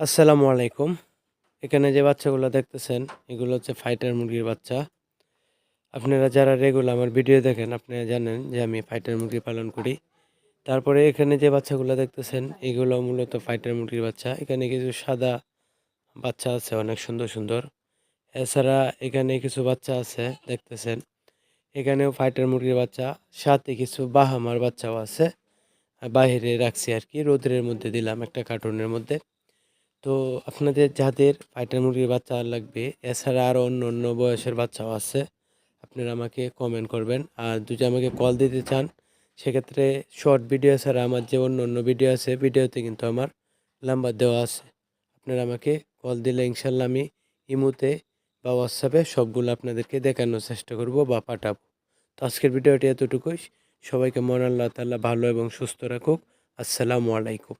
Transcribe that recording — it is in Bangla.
আসসালামু আলাইকুম। এখানে যে বাচ্চাগুলো দেখতেছেন, এগুলো হচ্ছে ফাইটার মুরগির বাচ্চা। আপনারা যারা রেগুলার আমার ভিডিও দেখেন, আপনারা জানেন যে আমি ফাইটার মুরগি পালন করি। তারপরে এখানে যে বাচ্চাগুলো দেখতেছেন, এগুলো মূলত ফাইটার মুরগির বাচ্চা। এখানে কিছু সাদা বাচ্চা আছে অনেক সুন্দর, সুন্দর। এছাড়া এখানে কিছু বাচ্চা আছে দেখতেছেন। এখানেও ফাইটার মুরগির বাচ্চা, সাথে কিছু বাহামার বাচ্চাও আছে। বাহিরে রাখছি আরকি, রোদ্রের মধ্যে দিলাম একটা কার্টুনের মধ্যে। তো আপনাদের যাদের ফাইটার মুরগির বাচ্চা লাগবে, এছাড়া আরও অন্য অন্য বয়সের বাচ্চাও আছে, আপনারা আমাকে কমেন্ট করবেন। আর যদি আমাকে কল দিতে চান, সেক্ষেত্রে শর্ট ভিডিও ছাড়া আমার যে অন্য অন্য ভিডিও আছে, ভিডিওতে কিন্তু আমার নাম্বার দেওয়া আছে। আপনারা আমাকে কল দিলে ইনশাল্লাহ আমি ইমোতে বা হোয়াটসঅ্যাপে সবগুলো আপনাদেরকে দেখানোর চেষ্টা করব বা পাঠাবো। তো আজকের ভিডিওটি এতটুকুই। সবাইকে মহান আল্লাহ তাআলা ভালো এবং সুস্থ রাখুক। আসসালামু আলাইকুম।